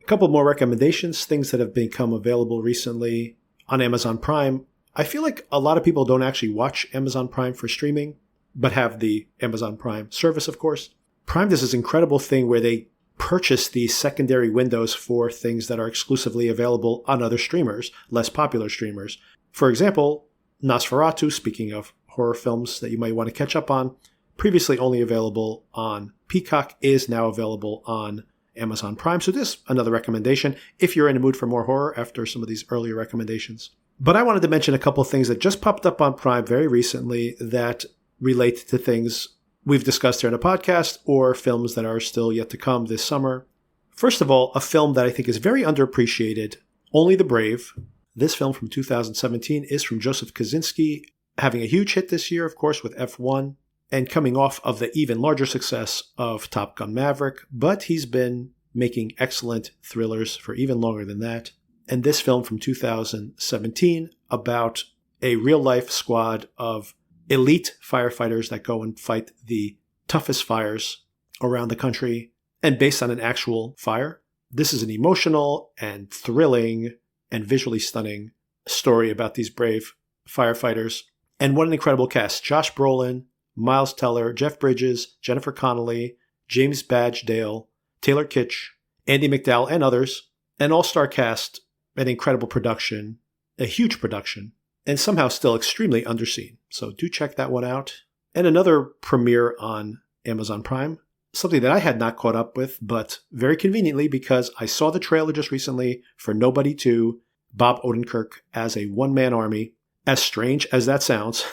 couple more recommendations, things that have become available recently on Amazon Prime. I feel like a lot of people don't actually watch Amazon Prime for streaming, but have the Amazon Prime service, of course. Prime does this incredible thing where they purchase these secondary windows for things that are exclusively available on other streamers, less popular streamers. For example, Nosferatu, speaking of horror films that you might want to catch up on, previously only available on Peacock, is now available on Amazon Prime. So this is another recommendation if you're in the mood for more horror after some of these earlier recommendations. But I wanted to mention a couple of things that just popped up on Prime very recently that relate to things we've discussed here in the podcast or films that are still yet to come this summer. First of all, a film that I think is very underappreciated, Only the Brave. This film from 2017 is from Joseph Kosinski, having a huge hit this year, of course, with F1, and coming off of the even larger success of Top Gun Maverick, but he's been making excellent thrillers for even longer than that. And this film from 2017 about a real-life squad of elite firefighters that go and fight the toughest fires around the country, and based on an actual fire. This is an emotional and thrilling and visually stunning story about these brave firefighters. And what an incredible cast. Josh Brolin, Miles Teller, Jeff Bridges, Jennifer Connelly, James Badge Dale, Taylor Kitsch, Andy McDowell, and others. An all-star cast, an incredible production, a huge production, and somehow still extremely underseen. So do check that one out. And another premiere on Amazon Prime, something that I had not caught up with, but very conveniently because I saw the trailer just recently for Nobody 2, Bob Odenkirk as a one-man army. As strange as that sounds,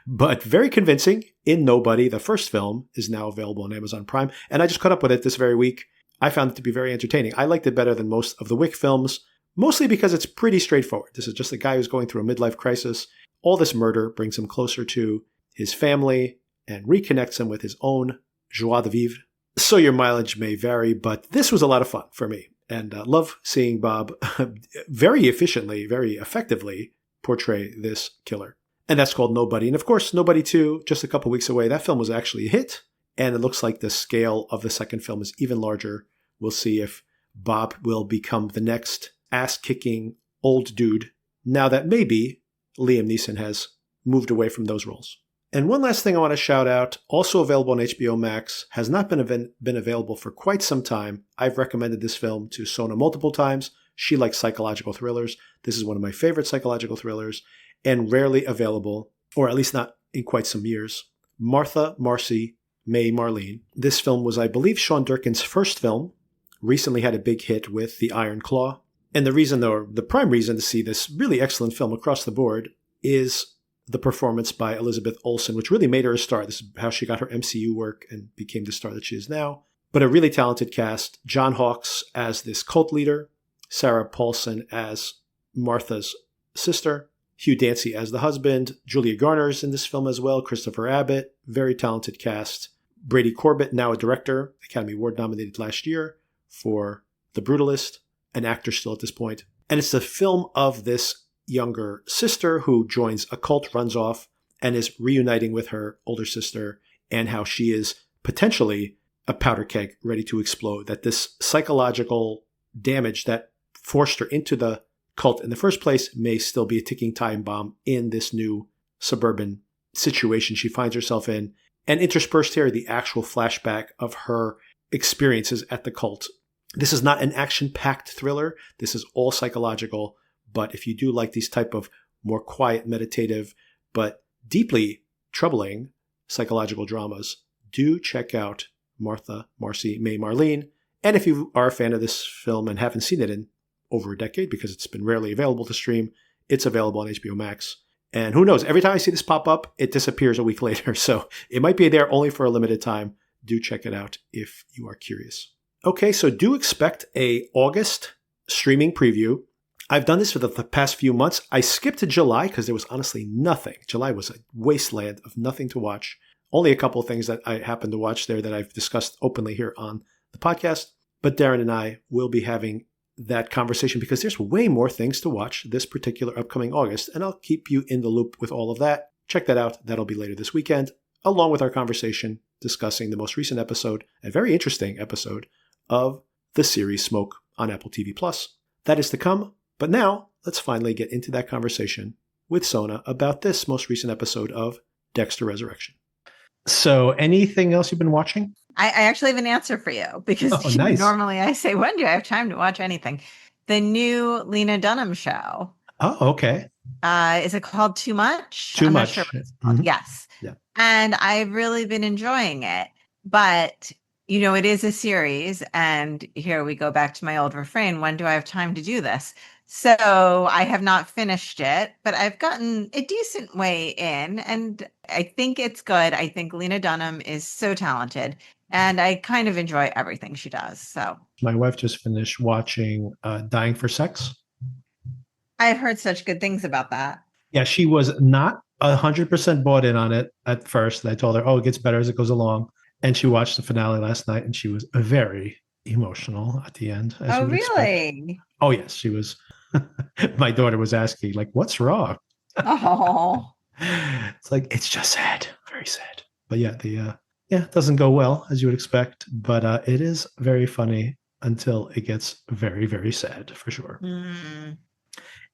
but very convincing in Nobody. The first film is now available on Amazon Prime, and I just caught up with it this very week. I found it to be very entertaining. I liked it better than most of the Wick films, mostly because it's pretty straightforward. This is just a guy who's going through a midlife crisis. All this murder brings him closer to his family and reconnects him with his own joie de vivre. So your mileage may vary, but this was a lot of fun for me. And love seeing Bob very efficiently, very effectively portray this killer. And that's called Nobody. And of course, Nobody 2, just a couple weeks away. That film was actually a hit. And it looks like the scale of the second film is even larger. We'll see if Bob will become the next ass-kicking old dude now that maybe Liam Neeson has moved away from those roles. And one last thing I want to shout out, also available on HBO Max, has not been available for quite some time. I've recommended this film to Sona multiple times. She likes psychological thrillers. This is one of my favorite psychological thrillers, and rarely available, or at least not in quite some years. Martha, Marcy, May, Marlene. This film was, I believe, Sean Durkin's first film. Recently had a big hit with The Iron Claw. And the reason, or the prime reason to see this really excellent film across the board is the performance by Elizabeth Olsen, which really made her a star. This is how she got her MCU work and became the star that she is now. But a really talented cast. John Hawkes as this cult leader. Sarah Paulson as Martha's sister, Hugh Dancy as the husband, Julia Garner's in this film as well, Christopher Abbott, very talented cast. Brady Corbett, now a director, Academy Award nominated last year for The Brutalist, an actor still at this point. And it's the film of this younger sister who joins a cult, runs off, and is reuniting with her older sister, and how she is potentially a powder keg ready to explode, that this psychological damage that forced her into the cult in the first place may still be a ticking time bomb in this new suburban situation she finds herself in. And interspersed here, the actual flashback of her experiences at the cult. This is not an action-packed thriller. This is all psychological. But if you do like these type of more quiet, meditative, but deeply troubling psychological dramas, do check out Martha, Marcy, May, Marlene. And if you are a fan of this film and haven't seen it in over a decade because it's been rarely available to stream, it's available on HBO Max. And who knows, every time I see this pop up, it disappears a week later. So it might be there only for a limited time. Do check it out if you are curious. Okay, so do expect a August streaming preview. I've done this for the past few months. I skipped to July because there was honestly nothing. July was a wasteland of nothing to watch. Only a couple of things that I happened to watch there that I've discussed openly here on the podcast. But Darren and I will be having that conversation because there's way more things to watch this particular upcoming August, and I'll keep you in the loop with all of that. Check that out. That'll be later this weekend, along with our conversation discussing the most recent episode, a very interesting episode of the series Smoke on Apple TV Plus. That is to come, but now let's finally get into that conversation with Sona about this most recent episode of Dexter Resurrection. So anything else you've been watching? I actually have an answer for you because nice. Normally I say, when do I have time to watch anything? The new Lena Dunham show. Oh, okay. Is it called Too Much? Too I'm Much. Not sure what it's called. Yes. Yeah. And I've really been enjoying it. But, it is a series. And here we go back to my old refrain. When do I have time to do this? So I have not finished it, but I've gotten a decent way in. And I think it's good. I think Lena Dunham is so talented. And I kind of enjoy everything she does. So my wife just finished watching Dying for Sex. I've heard such good things about that. Yeah, she was not 100% bought in on it at first. And I told her, it gets better as it goes along. And she watched the finale last night, and she was very emotional at the end. Oh, really? Expect. Oh, yes, she was. My daughter was asking, like, what's wrong? Oh. It's like, it's just sad, very sad. But yeah, it doesn't go well, as you would expect. But it is very funny until it gets very, very sad, for sure. Mm.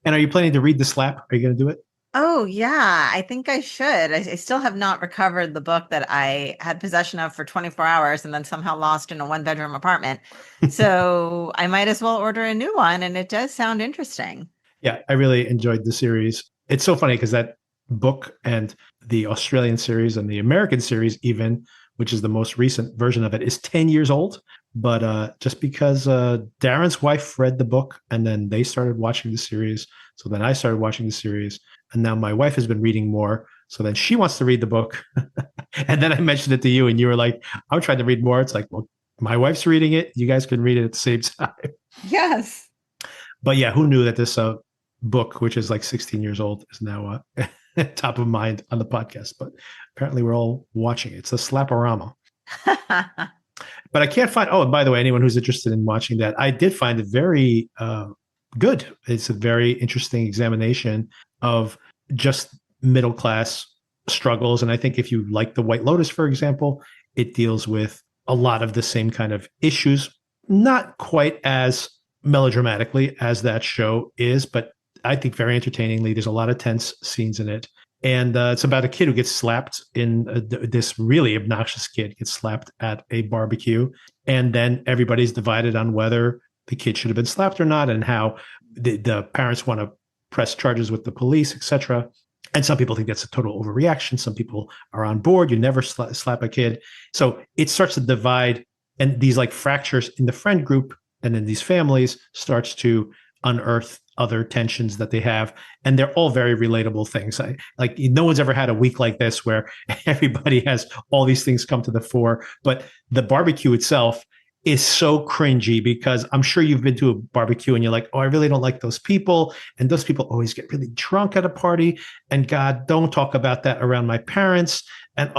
And are you planning to read The Slap? Are you going to do it? Oh, yeah, I think I should. I still have not recovered the book that I had possession of for 24 hours and then somehow lost in a one-bedroom apartment. So I might as well order a new one. And it does sound interesting. Yeah, I really enjoyed the series. It's so funny because that book and the Australian series and the American series even, which is the most recent version of it, is 10 years old. But just because Darren's wife read the book and then they started watching the series. So then I started watching the series. And now my wife has been reading more. So then she wants to read the book. And then I mentioned it to you and you were like, I'm trying to read more. It's like, well, my wife's reading it. You guys can read it at the same time. Yes. But yeah, who knew that this book, which is like 16 years old, is now top of mind on the podcast. But apparently we're all watching it. It's a slaporama. But I can't find, and by the way, anyone who's interested in watching that, I did find it very good. It's a very interesting examination of just middle class struggles. And I think if you like The White Lotus, for example, it deals with a lot of the same kind of issues, not quite as melodramatically as that show is, but I think very entertainingly. There's a lot of tense scenes in it. And it's about a kid who gets slapped this really obnoxious kid gets slapped at a barbecue. And then everybody's divided on whether the kid should have been slapped or not, and how the parents want to press charges with the police, etc. And some people think that's a total overreaction. Some people are on board. You never slap a kid. So it starts to divide, and these like fractures in the friend group and in these families starts to unearth other tensions that they have, and they're all very relatable things. Like no one's ever had a week like this where everybody has all these things come to the fore, but the barbecue itself is so cringy because I'm sure you've been to a barbecue and you're like, I really don't like those people, and those people always get really drunk at a party, and God, don't talk about that around my parents, and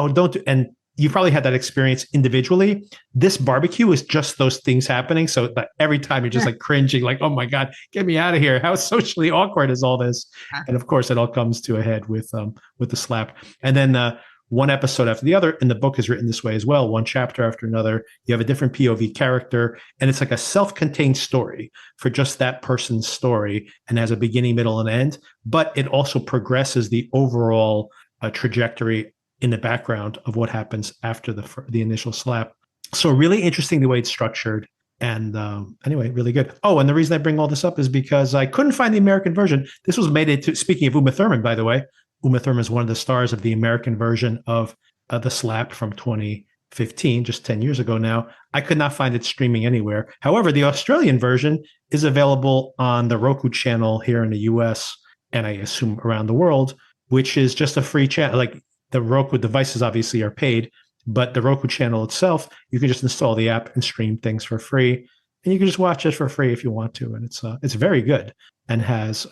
and you probably had that experience individually. This barbecue is just those things happening. So that every time you're just like cringing, like, oh my God, get me out of here. How socially awkward is all this? And of course, it all comes to a head with the slap. And then one episode after the other, and the book is written this way as well. One chapter after another, you have a different POV character, and it's like a self-contained story for just that person's story, and has a beginning, middle, and end. But it also progresses the overall trajectory in the background of what happens after the initial slap. So really interesting the way it's structured. And anyway, really good. Oh, and the reason I bring all this up is because I couldn't find the American version. This was made into, speaking of Uma Thurman, by the way, Uma Thurman is one of the stars of the American version of The Slap from 2015, just 10 years ago now. I could not find it streaming anywhere. However, the Australian version is available on the Roku channel here in the US, and I assume around the world, which is just a free channel. Like, the Roku devices obviously are paid, but the Roku channel itself, you can just install the app and stream things for free, and you can just watch it for free if you want to. And it's very good and has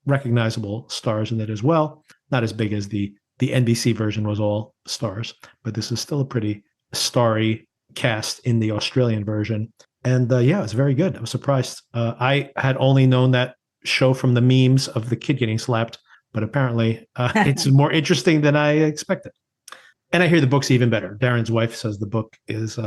recognizable stars in it as well. Not as big as the NBC version was all stars, but this is still a pretty starry cast in the Australian version. And yeah, it's very good. I was surprised. I had only known that show from the memes of the kid getting slapped, but apparently it's more interesting than I expected. And I hear the book's even better. Darren's wife says the book is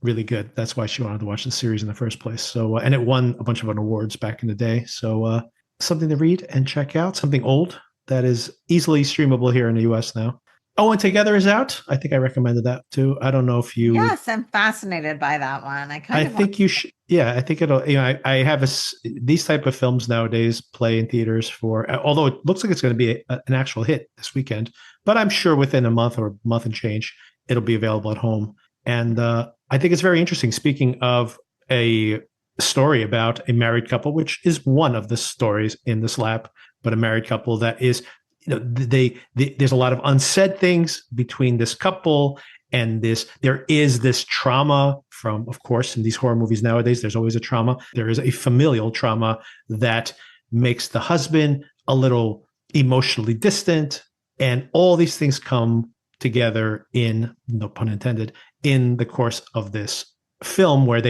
really good. That's why she wanted to watch the series in the first place. So, and it won a bunch of awards back in the day. So, something to read and check out. Something old that is easily streamable here in the US now. Oh, and Together is out. I think I recommended that too. I don't know if you. Yes, I'm fascinated by that one. I think you should. Yeah, I think it'll. I have these type of films nowadays play in theaters for. Although it looks like it's going to be an actual hit this weekend, but I'm sure within a month or a month and change, it'll be available at home. And I think it's very interesting. Speaking of a story about a married couple, which is one of the stories in this lap, but a married couple that is, there's a lot of unsaid things between this couple and there is this trauma from, of course, in these horror movies nowadays, there's always a trauma. There is a familial trauma that makes the husband a little emotionally distant, and all these things come together in, no pun intended, in the course of this film where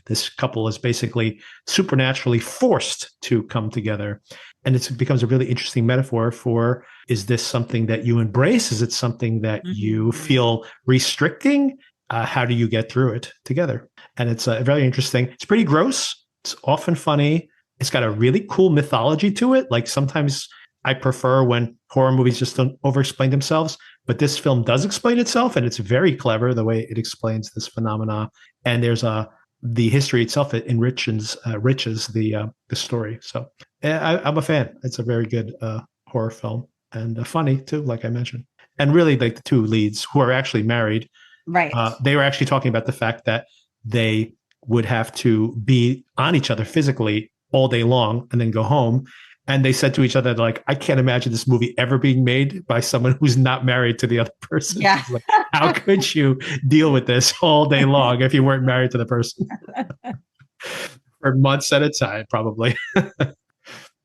this couple is basically supernaturally forced to come together. And it becomes a really interesting metaphor for, is this something that you embrace? Is it something that you feel restricting? How do you get through it together? And it's very interesting. It's pretty gross. It's often funny. It's got a really cool mythology to it. Like sometimes I prefer when horror movies just don't over-explain themselves, but this film does explain itself, and it's very clever the way it explains this phenomena. And there's the history itself, it enriches the story. So I'm a fan. It's a very good horror film, and funny too, like I mentioned. And really, like the two leads who are actually married, right? They were actually talking about the fact that they would have to be on each other physically all day long and then go home. And they said to each other, like, I can't imagine this movie ever being made by someone who's not married to the other person. Yeah. Like, how could you deal with this all day long if you weren't married to the person? For months at a time, probably.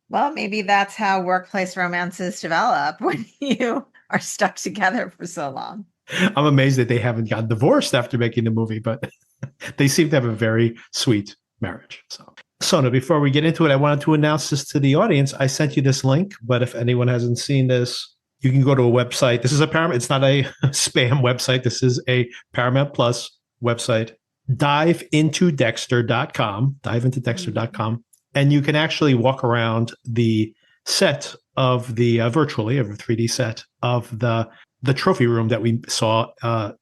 Well, maybe that's how workplace romances develop when you are stuck together for so long. I'm amazed that they haven't gotten divorced after making the movie, but they seem to have a very sweet marriage. So, Sona, before we get into it, I wanted to announce this to the audience. I sent you this link, but if anyone hasn't seen this, you can go to a website. This is a Paramount. It's not a spam website. This is a Paramount Plus website. Diveinto Dexter.com. And you can actually walk around the set of the virtually of a 3D set of the trophy room that we saw,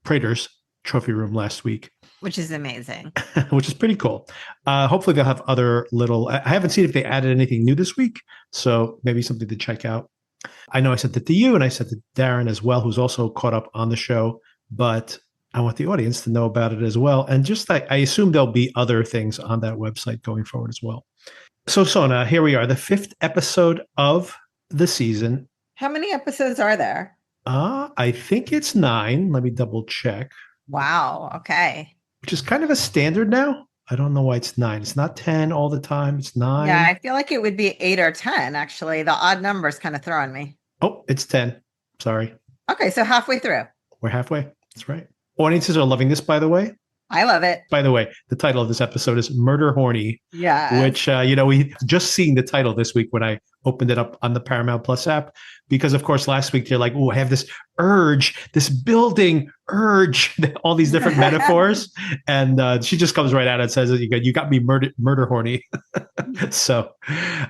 Prather's trophy room last week. Which is amazing. Which is pretty cool. Hopefully they'll have other little, I haven't seen if they added anything new this week, so maybe something to check out. I know I sent it to you and I sent it to Darren as well, who's also caught up on the show, but I want the audience to know about it as well. And just like, I assume there'll be other things on that website going forward as well. So Sona, here we are, the 5th episode of the season. How many episodes are there? I think it's 9. Let me double check. Wow. Okay. Which is kind of a standard now. I don't know why it's 9. It's not 10 all the time. It's 9. Yeah, I feel like it would be 8 or 10, actually. The odd numbers kind of throwing me. Oh, it's 10. Sorry. Okay, so halfway through. We're halfway. That's right. Audiences are loving this, by the way. I love it. By the way, the title of this episode is Murder Horny. Yeah. Which, we just seen the title this week when I opened it up on the Paramount Plus app. Because, of course, last week they're like, oh, I have this urge, this building urge, all these different metaphors. And she just comes right out and says, you got me murder horny. So,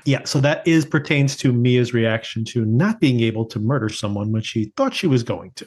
yeah, so that pertains to Mia's reaction to not being able to murder someone when she thought she was going to.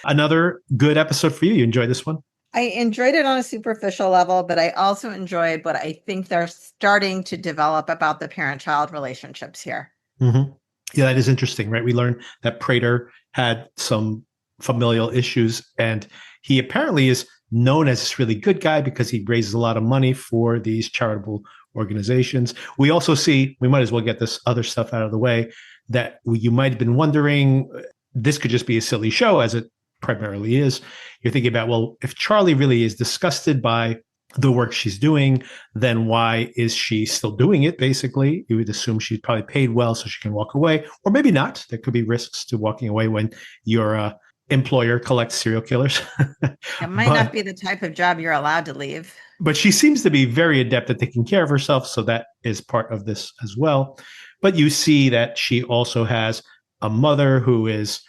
Another good episode for you. You enjoyed this one? I enjoyed it on a superficial level, but I also enjoyed what I think they're starting to develop about the parent-child relationships here. Mm-hmm. Yeah, that is interesting, right? We learned that Prather had some familial issues, and he apparently is known as this really good guy because he raises a lot of money for these charitable organizations. We also see, we might as well get this other stuff out of the way, that you might have been wondering, this could just be a silly show, as it primarily is. You're thinking about, well, if Charlie really is disgusted by the work she's doing, then why is she still doing it? Basically, you would assume she's probably paid well so she can walk away, or maybe not. There could be risks to walking away when your employer collects serial killers. It might not be the type of job you're allowed to leave. But she seems to be very adept at taking care of herself, so that is part of this as well. But you see that she also has a mother who is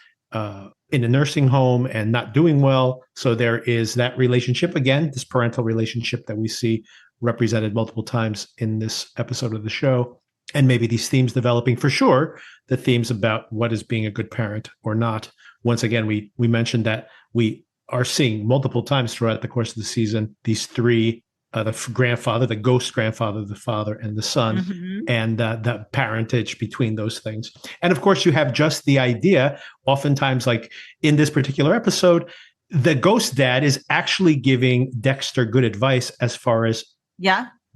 in a nursing home and not doing well. So there is that relationship again, this parental relationship that we see represented multiple times in this episode of the show. And maybe these themes developing for sure, the themes about what is being a good parent or not. Once again, we mentioned that we are seeing multiple times throughout the course of the season, these three, the grandfather, the ghost grandfather, the father, and the son, and the parentage between those things. And of course, you have just the idea, oftentimes, like in this particular episode, the ghost dad is actually giving Dexter good advice as far as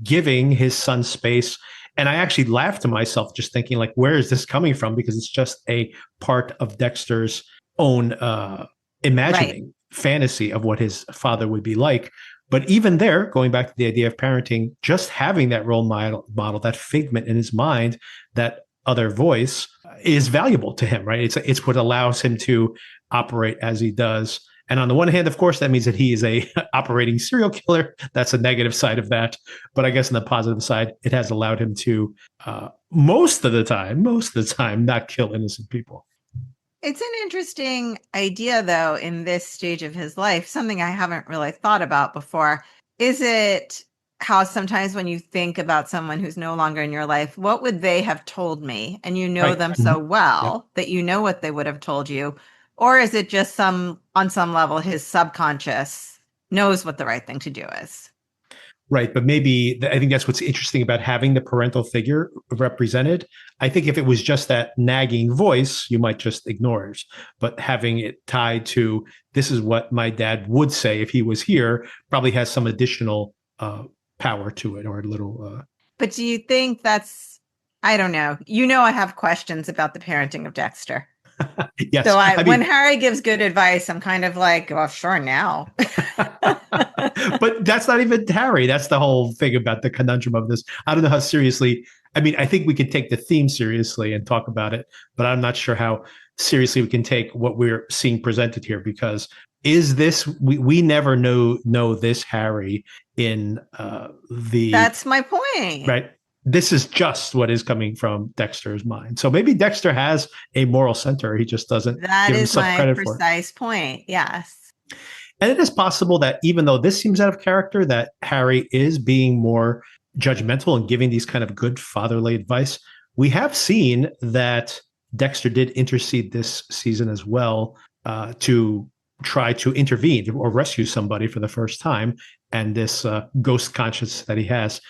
giving his son space. And I actually laughed to myself just thinking, like, where is this coming from? Because it's just a part of Dexter's own imagining fantasy of what his father would be like. But even there, going back to the idea of parenting, just having that role model, that figment in his mind, that other voice is valuable to him, right? It's what allows him to operate as he does. And on the one hand, of course, that means that he is a operating serial killer. That's a negative side of that. But I guess on the positive side, it has allowed him to, most of the time, not kill innocent people. It's an interesting idea, though, in this stage of his life, something I haven't really thought about before. Is it how sometimes when you think about someone who's no longer in your life, what would they have told me? And you know them so well that you know what they would have told you. Or is it just on some level, his subconscious knows what the right thing to do is? Right. But maybe I think that's what's interesting about having the parental figure represented. I think if it was just that nagging voice, you might just ignore it. But having it tied to this is what my dad would say if he was here probably has some additional power to it, or a little. But do you think that's, I don't know. I have questions about the parenting of Dexter. Yes. So when Harry gives good advice, I'm kind of like, well, sure, now. But that's not even Harry. That's the whole thing about the conundrum of this. I don't know how seriously. I mean, I think we could take the theme seriously and talk about it, but I'm not sure how seriously we can take what we're seeing presented here, because is this, we never know this Harry in That's my point. Right. This is just what is coming from Dexter's mind. So maybe Dexter has a moral center. He just doesn't give himself credit for it. That is my precise point. Yes. And it is possible that even though this seems out of character, that Harry is being more judgmental and giving these kind of good fatherly advice. We have seen that Dexter did intercede this season as well to try to intervene or rescue somebody for the first time. And this ghost conscience that he has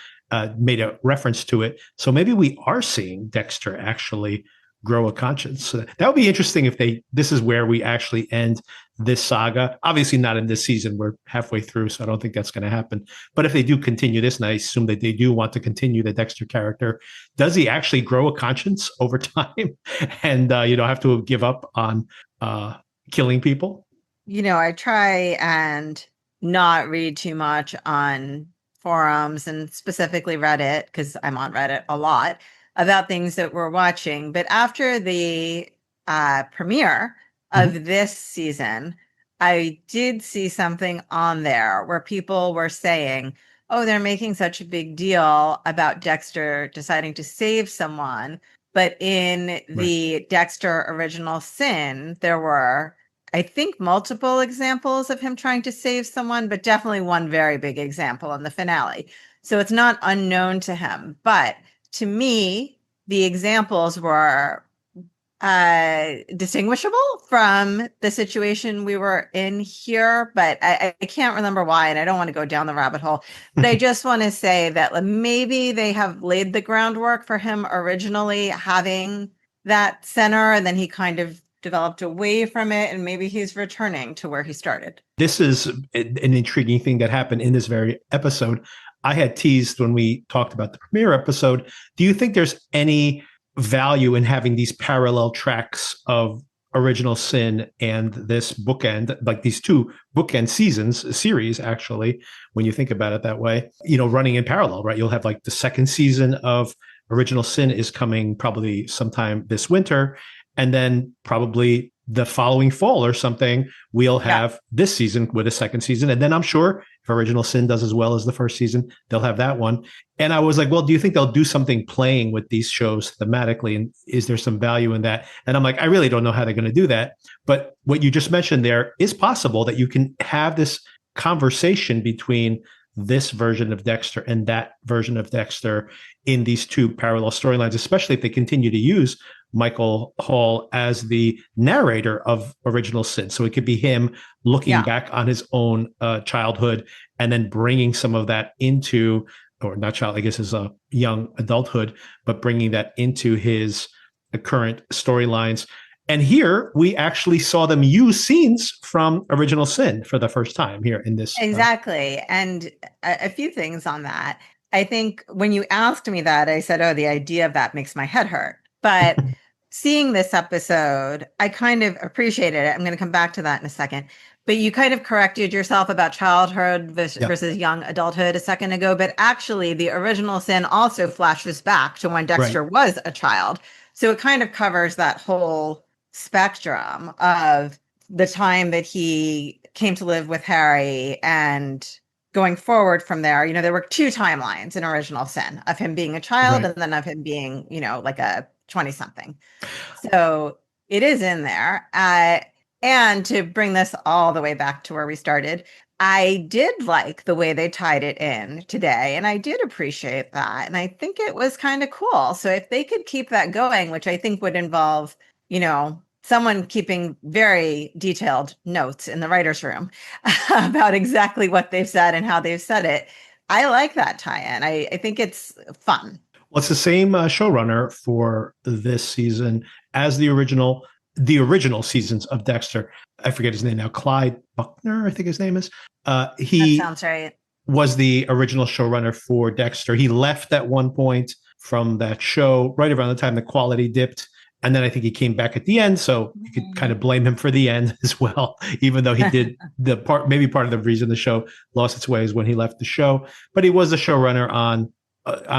made a reference to it. So maybe we are seeing Dexter actually grow a conscience. So that would be interesting if this is where we actually end this saga. Obviously not in this season. We're halfway through, so I don't think that's going to happen. But if they do continue this, and I assume that they do want to continue the Dexter character, does he actually grow a conscience over time and, have to give up on killing people? I try and not read too much on forums and specifically Reddit, because I'm on Reddit a lot, about things that we're watching. But after the premiere of this season, I did see something on there where people were saying, oh, they're making such a big deal about Dexter deciding to save someone. But in the Dexter Original Sin, there were, I think, multiple examples of him trying to save someone, but definitely one very big example in the finale. So it's not unknown to him. But to me, the examples were distinguishable from the situation we were in here, but I can't remember why, and I don't want to go down the rabbit hole. But I just want to say that maybe they have laid the groundwork for him originally having that center, and then he kind of developed away from it, and maybe he's returning to where he started. This is an intriguing thing that happened in this very episode. I had teased when we talked about the premiere episode. Do you think there's any value in having these parallel tracks of Original Sin and this bookend, like these two bookend series, actually, when you think about it that way, running in parallel, right? You'll have like the second season of Original Sin is coming probably sometime this winter. And then probably the following fall or something, we'll Yeah. have this season with a second season. And then I'm sure if Original Sin does as well as the first season, they'll have that one. And I was like, well, do you think they'll do something playing with these shows thematically? And is there some value in that? And I'm like, I really don't know how they're going to do that. But what you just mentioned there is possible that you can have this conversation between this version of Dexter and that version of Dexter in these two parallel storylines, especially if they continue to use Michael Hall as the narrator of Original Sin. So it could be him looking back on his own childhood and then bringing some of that into, or not child, I guess his young adulthood, but bringing that into his current storylines. And here we actually saw them use scenes from Original Sin for the first time here in this. Exactly. And a few things on that. I think when you asked me that, I said, oh, the idea of that makes my head hurt. But seeing this episode, I kind of appreciated it. I'm going to come back to that in a second. But you kind of corrected yourself about childhood versus young adulthood a second ago. But actually, the Original Sin also flashes back to when Dexter was a child. So it kind of covers that whole spectrum of the time that he came to live with Harry and going forward from there. You know, there were two timelines in Original Sin of him being a child and then of him being, you know, like a 20-something. So it is in there. And to bring this all the way back to where we started, I did like the way they tied it in today, and I did appreciate that. And I think it was kind of cool. So if they could keep that going, which I think would involve, you know, someone keeping very detailed notes in the writer's room about exactly what they've said and how they've said it, I like that tie-in. I think it's fun. Well, it's the same showrunner for this season as the original seasons of Dexter. I forget his name now. Clyde Buckner, I think his name is. He that sounds right. Was the original showrunner for Dexter. He left at one point from that show right around the time the quality dipped. And then I think he came back at the end. So you could kind of blame him for the end as well, even though he did maybe part of the reason the show lost its way is when he left the show. But he was the showrunner on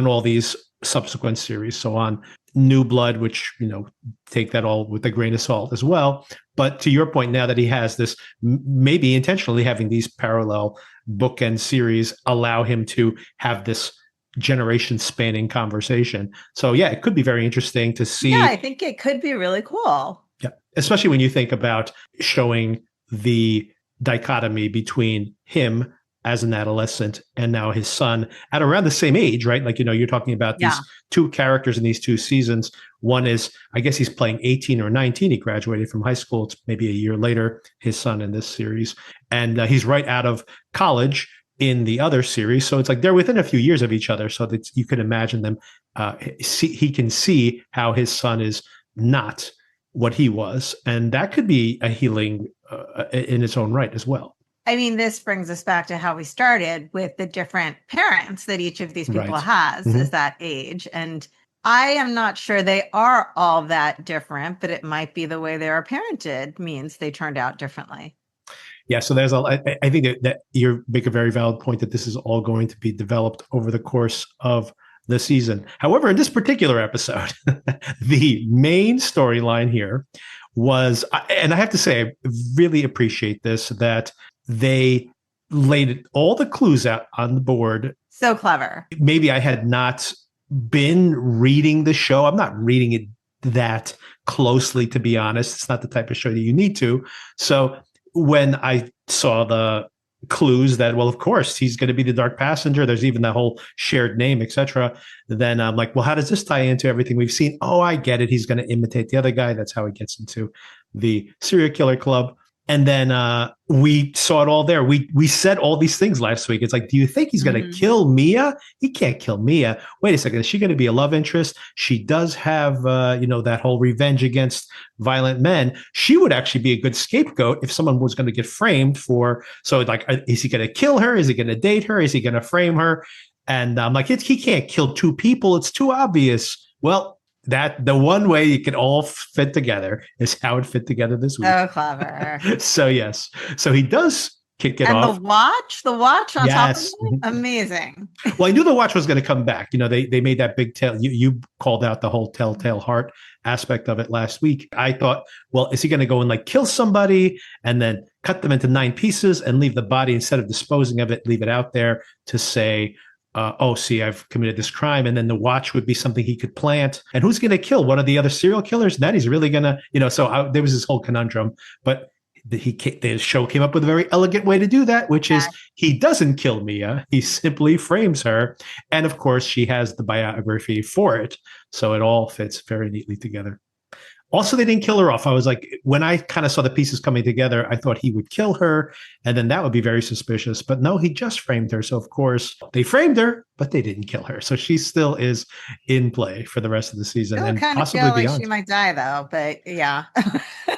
all these subsequent series. So on New Blood, which, you know, take that all with a grain of salt as well. But to your point, now that he has this, maybe intentionally having these parallel bookend series allow him to have this generation spanning conversation. So yeah, it could be very interesting to see. Yeah, I think it could be really cool. Yeah, especially when you think about showing the dichotomy between him as an adolescent and now his son at around the same age, right? Like, you know, you're talking about these two characters in these two seasons. One is, I guess he's playing 18 or 19. He graduated from high school. It's maybe a year later, his son in this series. And he's right out of college in the other series. So it's like they're within a few years of each other. So that you can imagine them, he can see how his son is not what he was. And that could be a healing in its own right as well. I mean, this brings us back to how we started with the different parents that each of these people has as that age. And I am not sure they are all that different, but it might be the way they are parented means they turned out differently. Yeah, so I think that you make a very valid point that this is all going to be developed over the course of the season. However, in this particular episode, the main storyline here was, and I have to say, I really appreciate this, that they laid all the clues out on the board. So clever. Maybe I had not been reading the show. I'm not reading it that closely, to be honest. It's not the type of show that you need to. So when I saw the clues that, well, of course, he's going to be the Dark Passenger, there's even that whole shared name, etc., then I'm like, well, how does this tie into everything we've seen? Oh, I get it. He's going to imitate the other guy. That's how he gets into the serial killer club. And then we saw it all there. We said all these things last week. It's like, do you think he's going to kill Mia? He can't kill Mia. Wait a second. Is she going to be a love interest? She does have, that whole revenge against violent men. She would actually be a good scapegoat if someone was going to get framed for. So like, is he going to kill her? Is he going to date her? Is he going to frame her? And I'm like, he can't kill two people. It's too obvious. Well, that the one way you can all fit together is how it fit together this week. Oh, clever. So yes. So he does kick it And off. the watch on top of Yes. it, amazing. Well, I knew the watch was going to come back. They made that big tail. You called out the whole telltale heart aspect of it last week. I thought, well, is he going to go and like kill somebody and then cut them into 9 pieces and leave the body, instead of disposing of it, leave it out there to say, oh, see, I've committed this crime. And then the watch would be something he could plant. And who's going to kill one of the other serial killers? Then he's really going to, so there was this whole conundrum. But the show came up with a very elegant way to do that, which is he doesn't kill Mia. He simply frames her. And of course, she has the biography for it. So it all fits very neatly together. Also, they didn't kill her off. I was like, when I kind of saw the pieces coming together, I thought he would kill her, and then that would be very suspicious. But no, he just framed her. So, of course, they framed her, but they didn't kill her. So she still is in play for the rest of the season and kind possibly of feel beyond. Like she might die, though, but yeah.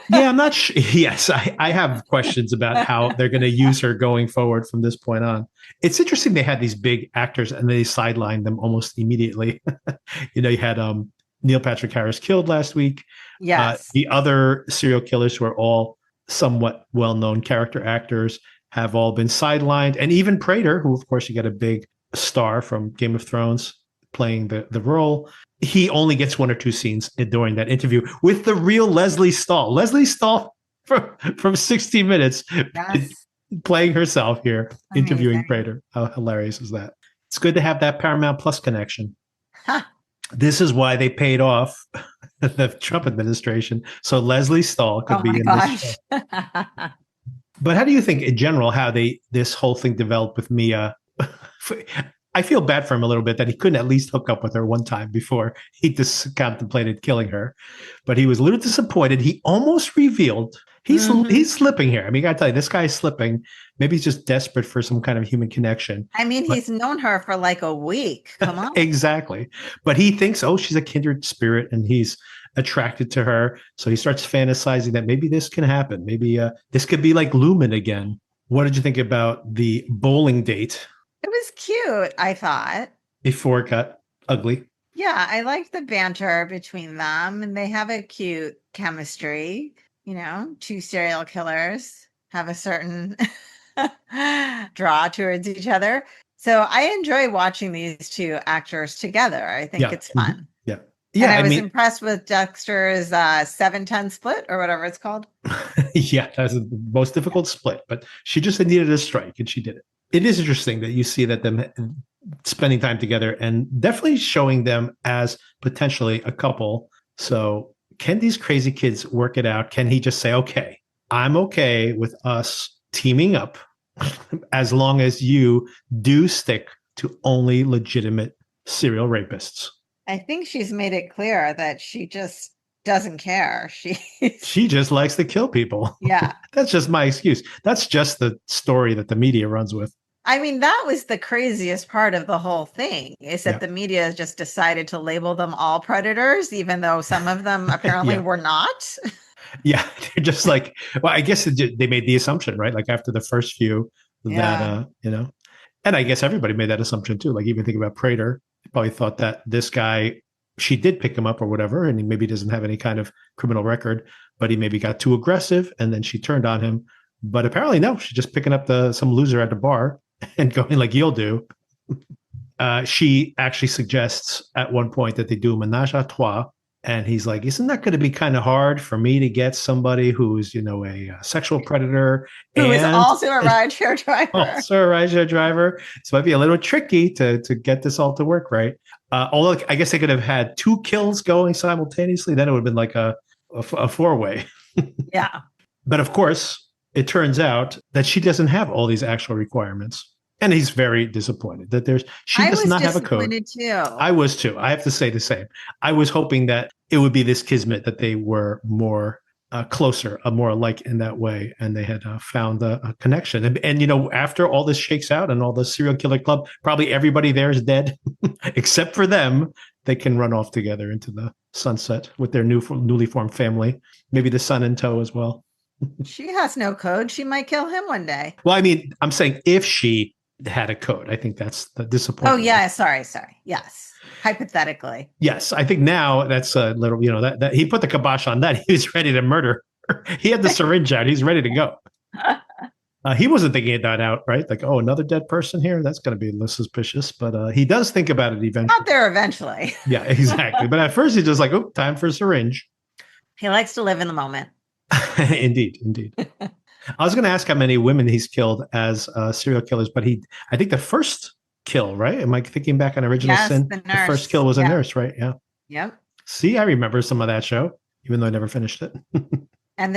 Yeah, I'm not sure. Yes, I have questions about how they're going to use her going forward from this point on. It's interesting they had these big actors and they sidelined them almost immediately. You had Neil Patrick Harris killed last week. Yes. The other serial killers, who are all somewhat well-known character actors, have all been sidelined. And even Prather, who, of course, you get a big star from Game of Thrones playing the role, he only gets 1 or 2 scenes during that interview with the real Leslie Stahl. Leslie Stahl from 60 Minutes, playing herself here, interviewing Prather. How hilarious is that? It's good to have that Paramount Plus connection. Huh. This is why they paid off the Trump administration, so Leslie Stahl could be in this show. But how do you think, in general, how this whole thing developed with Mia? I feel bad for him a little bit that he couldn't at least hook up with her one time before he just contemplated killing her. But he was a little disappointed. He almost revealed he's slipping here. I mean, I got to tell you, this guy is slipping. Maybe he's just desperate for some kind of human connection. I mean, he's known her for like a week. Come on. Exactly. But he thinks, oh, she's a kindred spirit and he's attracted to her. So he starts fantasizing that maybe this can happen. Maybe this could be like Lumen again. What did you think about the bowling date? It was cute, I thought. Before it got ugly. Yeah, I liked the banter between them, and they have a cute chemistry. 2 serial killers have a certain draw towards each other. So I enjoy watching these 2 actors together. I think it's fun. Mm-hmm. Yeah. Yeah. And I was impressed with Dexter's 7-10 split or whatever it's called. Yeah, that's the most difficult split, but she just needed a strike and she did it. It is interesting that you see that them spending time together and definitely showing them as potentially a couple. So can these crazy kids work it out? Can he just say, okay, I'm okay with us teaming up as long as you do stick to only legitimate serial rapists? I think she's made it clear that she just doesn't care. She just likes to kill people. Yeah. That's just my excuse. That's just the story that the media runs with. I mean, that was the craziest part of the whole thing, is that the media just decided to label them all predators, even though some of them apparently were not. Yeah, they're just like, well, I guess they made the assumption, right? Like after the first few that, and I guess everybody made that assumption too. Like even think about Prather, probably thought that this guy, she did pick him up or whatever, and he maybe doesn't have any kind of criminal record, but he maybe got too aggressive and then she turned on him. But apparently, no, she's just picking up some loser at the bar and going like you'll do. She actually suggests at one point that they do a menage a trois. And he's like, isn't that going to be kind of hard for me to get somebody who's, a sexual predator? Who is also a rideshare driver. Also a rideshare driver. So it might be a little tricky to get this all to work, right? Although I guess they could have had 2 kills going simultaneously. Then it would have been like a 4-way. Yeah. But of course, it turns out that she doesn't have all these actual requirements. And he's very disappointed that she does not have a code. Too. I was too. I have to say the same. I was hoping that it would be this kismet, that they were more closer, more alike in that way. And they had found a connection. And, after all this shakes out and all the serial killer club, probably everybody there is dead, except for them. They can run off together into the sunset with their newly formed family. Maybe the son in tow as well. She has no code. She might kill him one day. Well, I mean, I'm saying if she had a code. I think that's the disappointment. Oh, yeah. Sorry. Yes. Hypothetically. Yes. I think now that's a little, that he put the kibosh on that. He was ready to murder her. He had the syringe out. He's ready to go. He wasn't thinking that out, right? Like, oh, another dead person here? That's going to be a little suspicious. But he does think about it Got eventually. there eventually. Yeah, exactly. But at first, he's just like, oh, time for a syringe. He likes to live in the moment. Indeed, indeed. I was going to ask how many women he's killed as serial killers, but I think the first kill, right? Am I thinking back on Original Yes, Sin? the The first nurse. kill was a Yeah. nurse, right? Yeah. Yep. See, I remember some of that show, even though I never finished it. And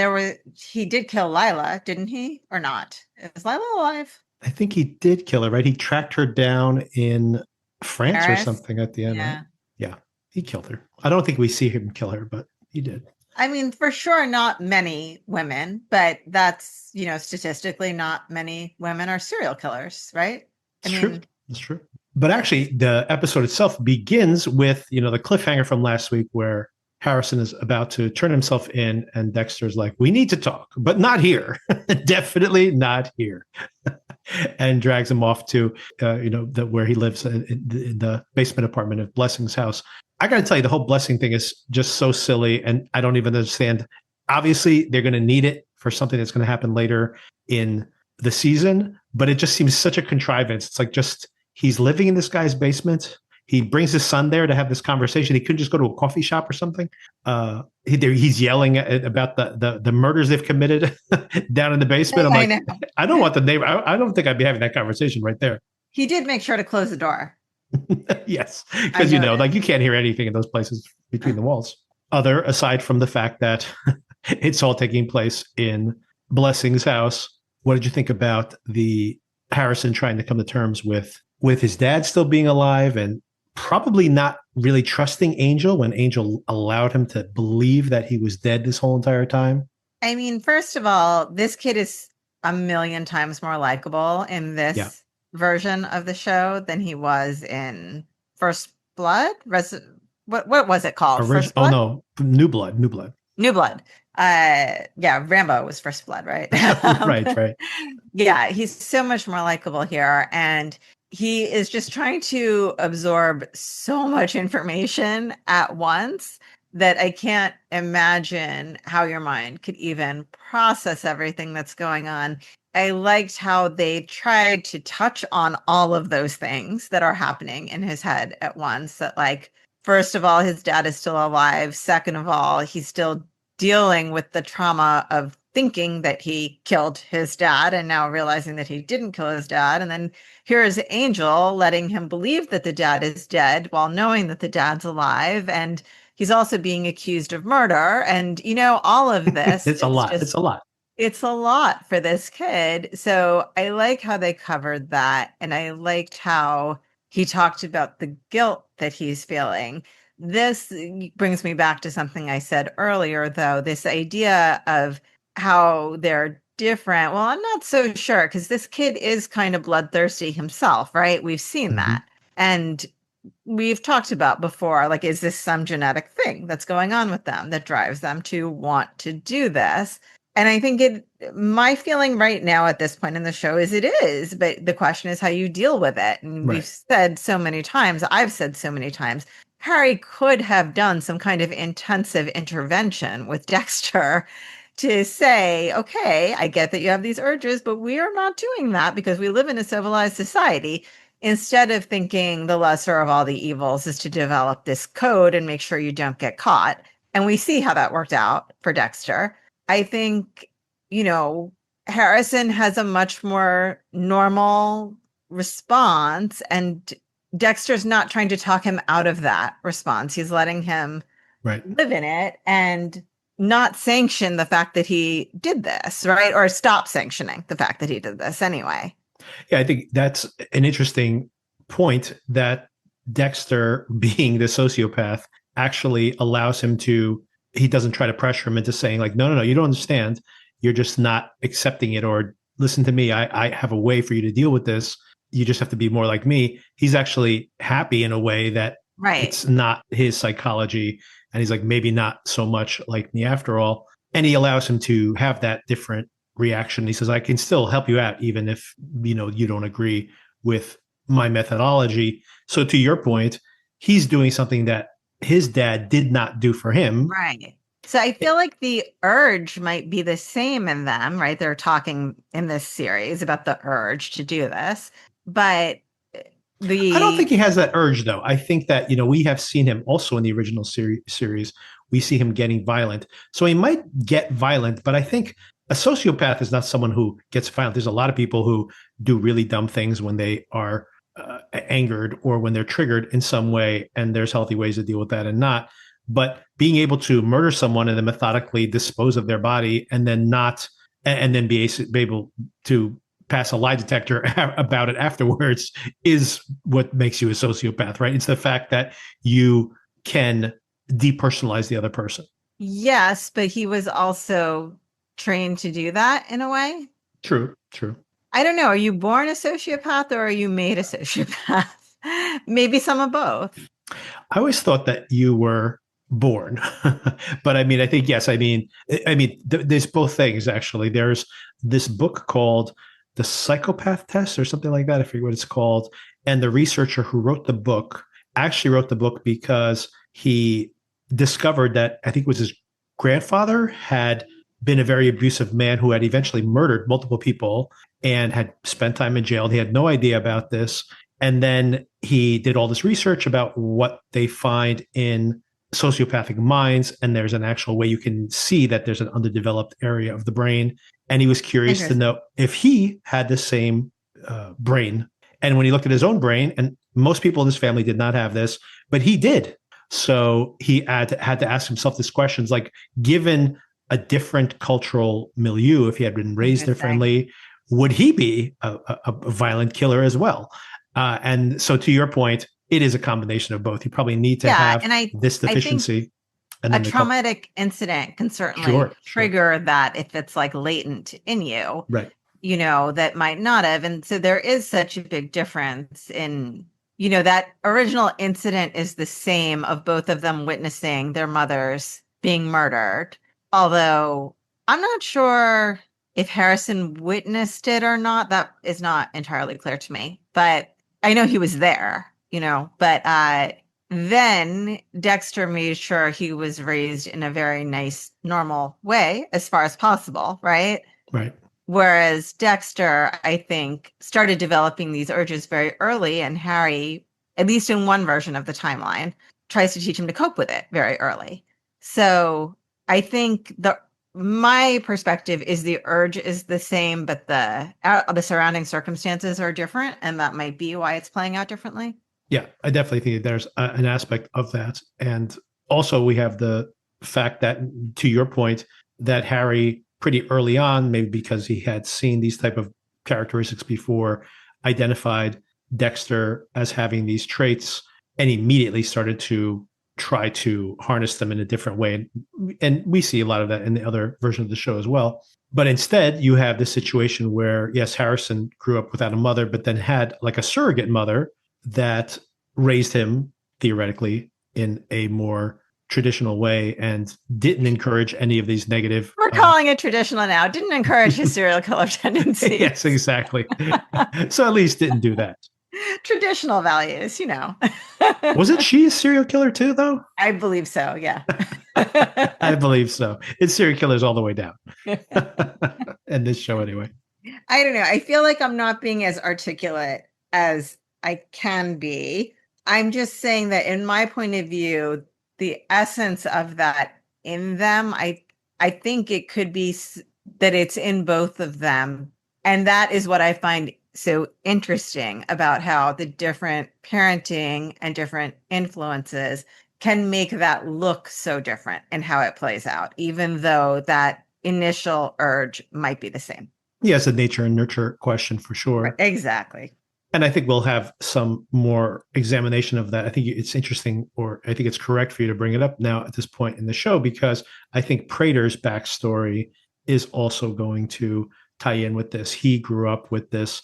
he did kill Lila, didn't he? Or not? Is Lila alive? I think he did kill her, right? He tracked her down in France or Paris? something at the end, right? Yeah. Yeah, he killed her. I don't think we see him kill her, but he did. I mean, for sure, not many women, but that's, statistically, not many women are serial killers, right? It's true. It's true. But actually, the episode itself begins with, the cliffhanger from last week where Harrison is about to turn himself in and Dexter's like, we need to talk, but not here. Definitely not here. And drags him off to, where he lives in the basement apartment of Blessing's house. I got to tell you, the whole Blessing thing is just so silly. And I don't even understand. Obviously, they're going to need it for something that's going to happen later in the season, but it just seems such a contrivance. It's like he's living in this guy's basement. He brings his son there to have this conversation. He couldn't just go to a coffee shop or something. He's yelling about the murders they've committed down in the basement. I'm like, I don't want the neighbor. I don't think I'd be having that conversation right there. He did make sure to close the door. Yes, because you can't hear anything in those places between the walls. Aside from the fact that it's all taking place in Blessing's house. What did you think about the Harrison trying to come to terms with his dad still being alive and probably not really trusting Angel when Angel allowed him to believe that he was dead this whole entire time? I mean, first of all, this kid is a million times more likable in this version of the show than he was in First Blood. What was it called? First Blood? Oh no, New Blood. New Blood. Rambo was First Blood, right? Right. Yeah, he's so much more likable here, and he is just trying to absorb so much information at once that I can't imagine how your mind could even process everything that's going on. I liked how they tried to touch on all of those things that are happening in his head at once. That, like, first of all, his dad is still alive. Second of all, he's still dealing with the trauma of thinking that he killed his dad and now realizing that he didn't kill his dad. And then here's Angel letting him believe that the dad is dead while knowing that the dad's alive. And he's also being accused of murder. And, all of this. It's a lot. It's a lot for this kid. So I like how they covered that. And I liked how he talked about the guilt that he's feeling. This brings me back to something I said earlier, though, this idea of how they're different. Well, I'm not so sure because this kid is kind of bloodthirsty himself, right? We've seen that. And we've talked about before, like, is this some genetic thing that's going on with them that drives them to want to do this? And I think my feeling right now at this point in the show is it is, but the question is how you deal with it. And we've said so many times, I've said so many times, Harry could have done some kind of intensive intervention with Dexter to say, okay, I get that you have these urges, but we are not doing that because we live in a civilized society. Instead of thinking the lesser of all the evils is to develop this code and make sure you don't get caught. And we see how that worked out for Dexter. I think, Harrison has a much more normal response, and Dexter's not trying to talk him out of that response. He's letting him live in it and not sanction the fact that he did this, right? Or stop sanctioning the fact that he did this anyway. Yeah, I think that's an interesting point that Dexter, being the sociopath, actually allows him he doesn't try to pressure him into saying, like, no, you don't understand. You're just not accepting it, or listen to me. I have a way for you to deal with this. You just have to be more like me. He's actually happy in a way that it's not his psychology. And he's like, maybe not so much like me after all. And he allows him to have that different reaction. He says, I can still help you out, even if, you don't agree with my methodology. So to your point, he's doing something that his dad did not do for him. Right. So I feel like the urge might be the same in them, right? They're talking in this series about the urge to do this, but I don't think the he has that urge, though. I think that, we have seen him also in the original series. We see him getting violent. So he might get violent, but I think a sociopath is not someone who gets violent. There's a lot of people who do really dumb things when they are angered or when they're triggered in some way, and there's healthy ways to deal with that and not. But being able to murder someone and then methodically dispose of their body and then not, and then be able to pass a lie detector about it afterwards is what makes you a sociopath, right? It's the fact that you can depersonalize the other person. yes, but he was also trained to do that in a way. True, true. I don't know. Are you born a sociopath or are you made a sociopath? Maybe some of both. I always thought that you were born, but I mean, I think yes. There's both things actually. There's this book called The Psychopath Test or something like that. I forget what it's called. And the researcher who wrote the book actually wrote the book because he discovered that I think it was his grandfather had been a very abusive man who had eventually murdered multiple people and had spent time in jail. He had no idea about this. And then he did all this research about what they find in sociopathic minds. And there's an actual way you can see that there's an underdeveloped area of the brain. And he was curious to know if he had the same brain. And when he looked at his own brain, and most people in his family did not have this, but he did. So he had to ask himself these questions, like, given a different cultural milieu, if he had been raised differently, would he be a violent killer as well? And so to your point, it is a combination of both. You probably need to have this deficiency. And then a traumatic incident can certainly trigger that if it's like latent in you, right? That might not have. And so there is such a big difference in, that original incident is the same of both of them witnessing their mothers being murdered. Although I'm not sure if Harrison witnessed it or not. That is not entirely clear to me, but I know he was there, but then Dexter made sure he was raised in a very nice, normal way as far as possible, right? Right. Whereas Dexter, I think, started developing these urges very early, and Harry, at least in one version of the timeline, tries to teach him to cope with it very early. So I think my perspective is the urge is the same, but the surrounding circumstances are different, and that might be why it's playing out differently. Yeah, I definitely think there's an aspect of that. And also we have the fact that, to your point, that Harry pretty early on, maybe because he had seen these type of characteristics before, identified Dexter as having these traits and immediately started to try to harness them in a different way. And we see a lot of that in the other version of the show as well. But instead, you have this situation where, yes, Harrison grew up without a mother, but then had like a surrogate mother that raised him theoretically in a more traditional way and didn't encourage any of these negative. We're calling it traditional now. Didn't encourage his serial killer tendencies. Yes, exactly. So at least didn't do that. Traditional values, Wasn't she a serial killer too, though? I believe so, yeah. I believe so. It's serial killers all the way down. And this show anyway. I don't know. I feel like I'm not being as articulate as I can be. I'm just saying that in my point of view, the essence of that in them, I think it could be that it's in both of them. And that is what I find so interesting about how the different parenting and different influences can make that look so different and how it plays out, even though that initial urge might be the same. Yes, a nature and nurture question for sure. Right, exactly. And I think we'll have some more examination of that. I think it's interesting, or I think it's correct for you to bring it up now at this point in the show, because I think Prather's backstory is also going to tie in with this. He grew up with this,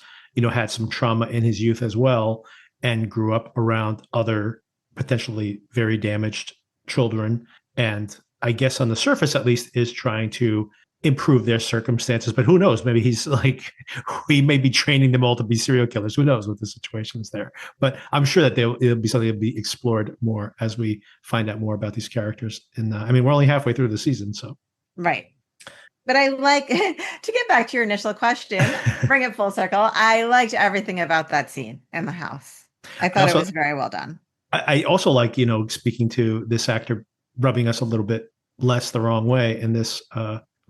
had some trauma in his youth as well, and grew up around other potentially very damaged children. And I guess on the surface, at least, is trying to improve their circumstances. But who knows? Maybe he's like, we may be training them all to be serial killers. Who knows what the situation is there? But I'm sure that it'll be something that'll be explored more as we find out more about these characters. And I mean, we're only halfway through the season, so. Right. But I like, to get back to your initial question, bring it full circle. I liked everything about that scene in the house. I thought it was very well done. I also like, speaking to this actor rubbing us a little bit less the wrong way in this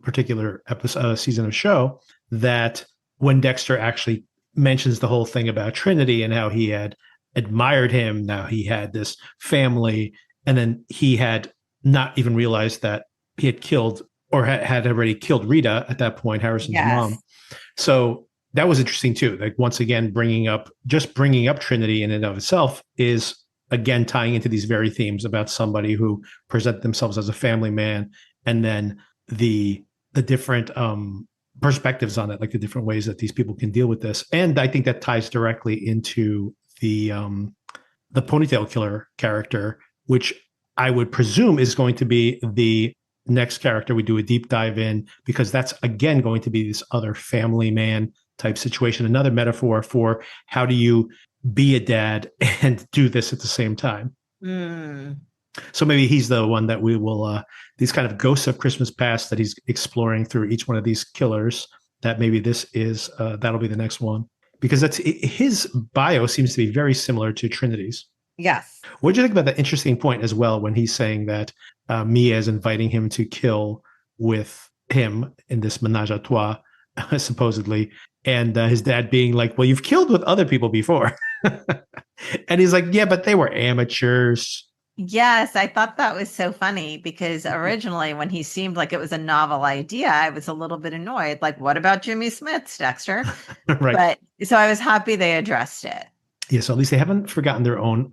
particular episode, season of show, that when Dexter actually mentions the whole thing about Trinity and how he had admired him, now he had this family, and then he had not even realized that he had killed or had already killed Rita at that point, Harrison's mom. So that was interesting too. Like, once again, bringing up Trinity in and of itself is again tying into these very themes about somebody who present themselves as a family man, and then the different perspectives on it, like the different ways that these people can deal with this. And I think that ties directly into the ponytail killer character, which I would presume is going to be the next character we do a deep dive in, because that's again going to be this other family man type situation, another metaphor for how do you be a dad and do this at the same time. So maybe he's the one that we will, these kind of ghosts of Christmas past that he's exploring through each one of these killers, that maybe this is, that'll be the next one, because his bio seems to be very similar to Trinity's. Yes. What do you think about that interesting point as well, when he's saying that Mia is inviting him to kill with him in this menage a trois, supposedly, and his dad being like, well, you've killed with other people before. And he's like, yeah, but they were amateurs. Yes, I thought that was so funny, because originally when he seemed like it was a novel idea, I was a little bit annoyed. Like, what about Jimmy Smith's, Dexter? Right. But so I was happy they addressed it. Yeah, so at least they haven't forgotten their own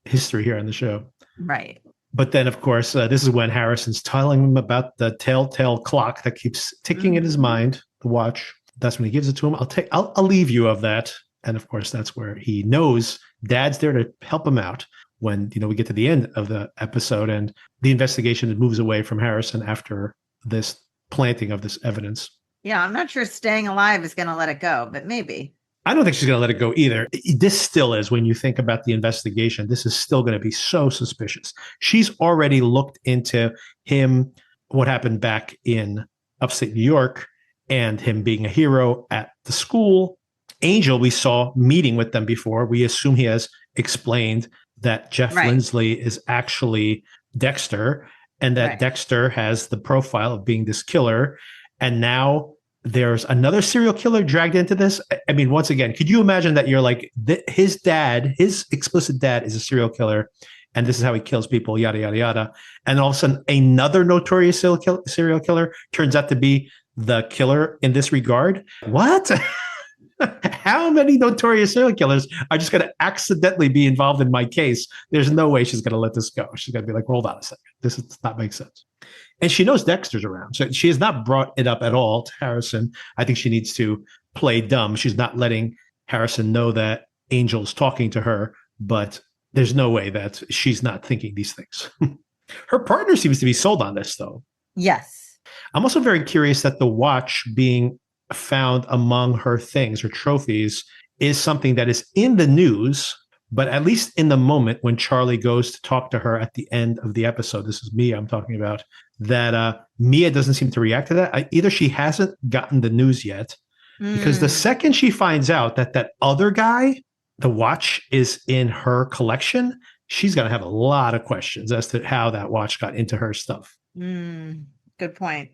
history here on the show. Right. But then, of course, this is when Harrison's telling him about the telltale clock that keeps ticking in his mind, the watch. That's when he gives it to him. I'll leave you of that. And of course, that's where he knows Dad's there to help him out. When, we get to the end of the episode and the investigation moves away from Harrison after this planting of this evidence. Yeah, I'm not sure staying alive is going to let it go, but maybe. I don't think she's going to let it go either. This still is, when you think about the investigation, this is still going to be so suspicious. She's already looked into him, what happened back in upstate New York, and him being a hero at the school. Angel, we saw meeting with them before. We assume he has explained that Jeff Lindsley is actually Dexter, and that Dexter has the profile of being this killer. And now there's another serial killer dragged into this. I mean, once again, could you imagine that you're like, his explicit dad is a serial killer, and this is how he kills people, yada, yada, yada. And all of a sudden, another notorious serial killer turns out to be the killer in this regard. What? How many notorious serial killers are just going to accidentally be involved in my case? There's no way she's going to let this go. She's going to be like, hold on a second. This does not make sense. And she knows Dexter's around. So she has not brought it up at all to Harrison. I think she needs to play dumb. She's not letting Harrison know that Angel's talking to her, but there's no way that she's not thinking these things. Her partner seems to be sold on this, though. Yes. I'm also very curious that the watch being found among her things, her trophies, is something that is in the news, but at least in the moment when Charlie goes to talk to her at the end of the episode, this is Mia I'm talking about, that Mia doesn't seem to react to that. Either she hasn't gotten the news yet, because the second she finds out that other guy, the watch, is in her collection, she's going to have a lot of questions as to how that watch got into her stuff. Good point.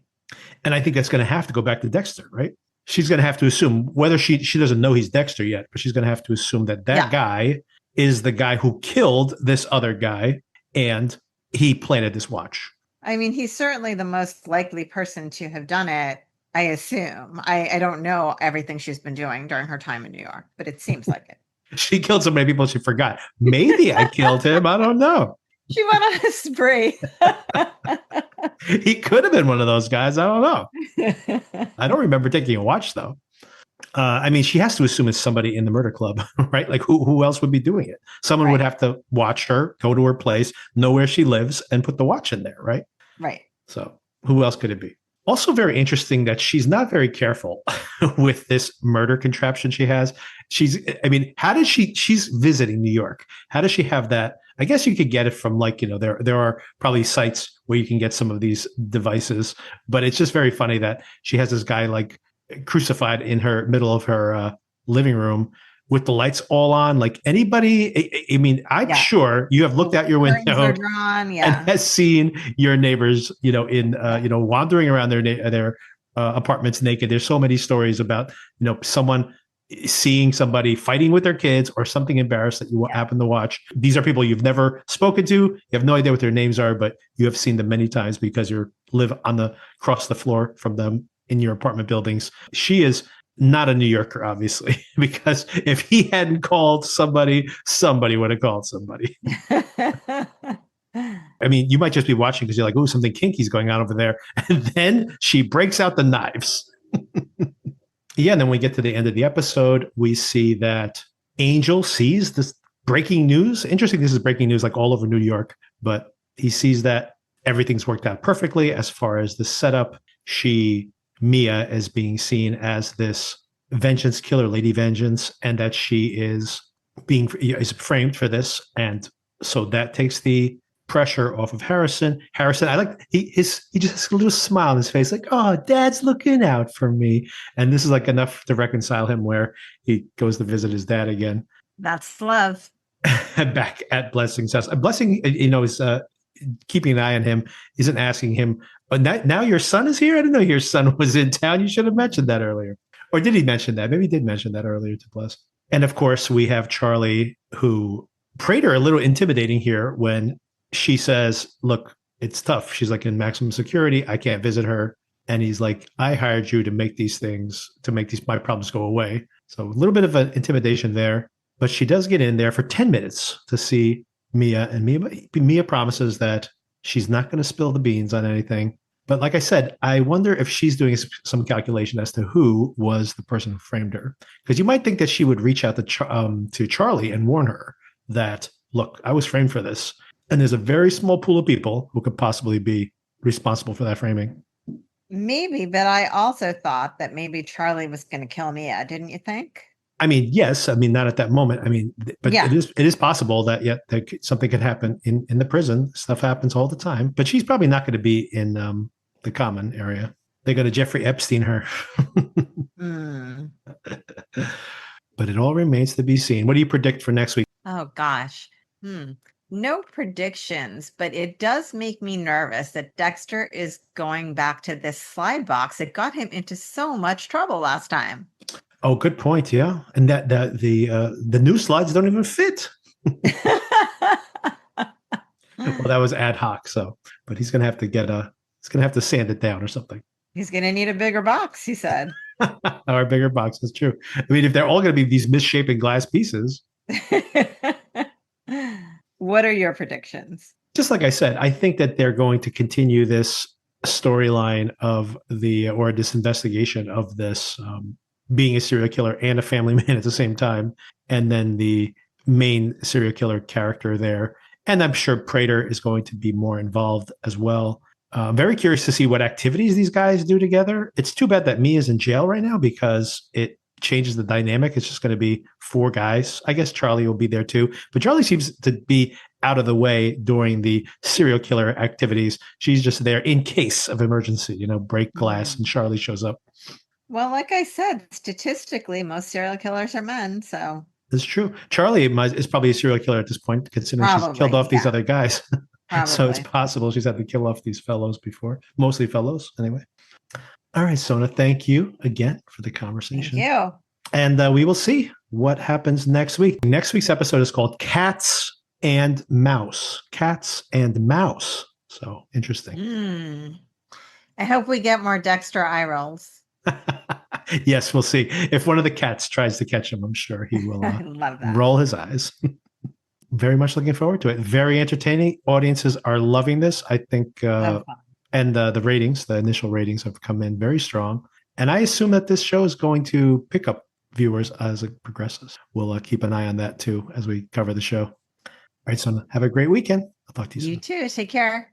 And I think that's going to have to go back to Dexter, right? She's going to have to assume, whether she doesn't know he's Dexter yet, but she's going to have to assume that guy is the guy who killed this other guy, and he planted this watch. I mean, he's certainly the most likely person to have done it, I assume. I don't know everything she's been doing during her time in New York, but it seems like it. She killed so many people she forgot. Maybe I killed him. I don't know. She went on a spree. He could have been one of those guys. I don't know. I don't remember taking a watch, though. I mean, she has to assume it's somebody in the murder club, right? Like, who else would be doing it? Someone would have to watch her, go to her place, know where she lives, and put the watch in there, right? Right. So who else could it be? Also very interesting that she's not very careful with this murder contraption she has. How does she's visiting New York. How does she have that? I guess you could get it from there are probably sites where you can get some of these devices, but it's just very funny that she has this guy like crucified in her middle of her living room with the lights all on. Like anybody, I'm sure you have looked out your window and has seen your neighbors, wandering around their apartments naked. There's so many stories about, someone seeing somebody fighting with their kids or something embarrassed that you happen to watch. These are people you've never spoken to. You have no idea what their names are, but you have seen them many times because you live across the floor from them in your apartment buildings. She is not a New Yorker, obviously, because if he hadn't called somebody would have called somebody. You might just be watching because you're like, oh, something kinky's going on over there. And then she breaks out the knives. And then when we get to the end of the episode, we see that Angel sees this breaking news. Interesting, this is breaking news like all over New York, but he sees that everything's worked out perfectly as far as the setup. Mia is being seen as this vengeance killer, Lady Vengeance, and that she is framed for this. And so that takes the pressure off of Harrison. I like he just has a little smile on his face, like, oh, Dad's looking out for me. And this is like enough to reconcile him where he goes to visit his dad again. That's love. Back at Blessing's house. Blessing, is keeping an eye on him, isn't asking him, but now your son is here? I didn't know your son was in town. You should have mentioned that earlier. Or did he mention that? Maybe he did mention that earlier to Bless. And of course, we have Charlie, who Prather a little intimidating here when she says, look, it's tough. She's like in maximum security. I can't visit her. And he's like, I hired you to make my problems go away. So a little bit of an intimidation there. But she does get in there for 10 minutes to see Mia. And Mia promises that she's not going to spill the beans on anything. But like I said, I wonder if she's doing some calculation as to who was the person who framed her. Because you might think that she would reach out to Charlie and warn her that, look, I was framed for this. And there's a very small pool of people who could possibly be responsible for that framing. Maybe, but I also thought that maybe Charlie was going to kill Mia. Didn't you think? Yes. Not at that moment. But it is possible that something could happen in the prison. Stuff happens all the time. But she's probably not going to be in the common area. They're going to Jeffrey Epstein her. But it all remains to be seen. What do you predict for next week? Oh, gosh. No predictions, but it does make me nervous that Dexter is going back to this slide box. It got him into so much trouble last time. Oh, good point. Yeah. And that the new slides don't even fit. Well, that was ad hoc. So, but he's going to have to sand it down or something. He's going to need a bigger box, he said. Our bigger box is true. If they're all going to be these misshapen glass pieces. What are your predictions? Just like I said, I think that they're going to continue this storyline of this investigation of this being a serial killer and a family man at the same time. And then the main serial killer character there. And I'm sure Prather is going to be more involved as well. I'm very curious to see what activities these guys do together. It's too bad that Mia's in jail right now because it changes the dynamic. It's just going to be 4 guys. I guess Charlie will be there too. But Charlie seems to be out of the way during the serial killer activities. She's just there in case of emergency, break glass, and Charlie shows up. Well, like I said, statistically, most serial killers are men, so. It's true. Charlie is probably a serial killer at this point, considering she's killed off these other guys. So it's possible she's had to kill off these fellows before. Mostly fellows, anyway. All right, Sona, thank you again for the conversation. Thank you. And we will see what happens next week. Next week's episode is called Cats and Mouse. Cats and Mouse. So interesting. I hope we get more Dexter eye rolls. Yes, we'll see. If one of the cats tries to catch him, I'm sure he will roll his eyes. Very much looking forward to it. Very entertaining. Audiences are loving this. I think, and the ratings, the initial ratings have come in very strong. And I assume that this show is going to pick up viewers as it progresses. We'll keep an eye on that too as we cover the show. All right, so have a great weekend. I'll talk to you soon. You too. Take care.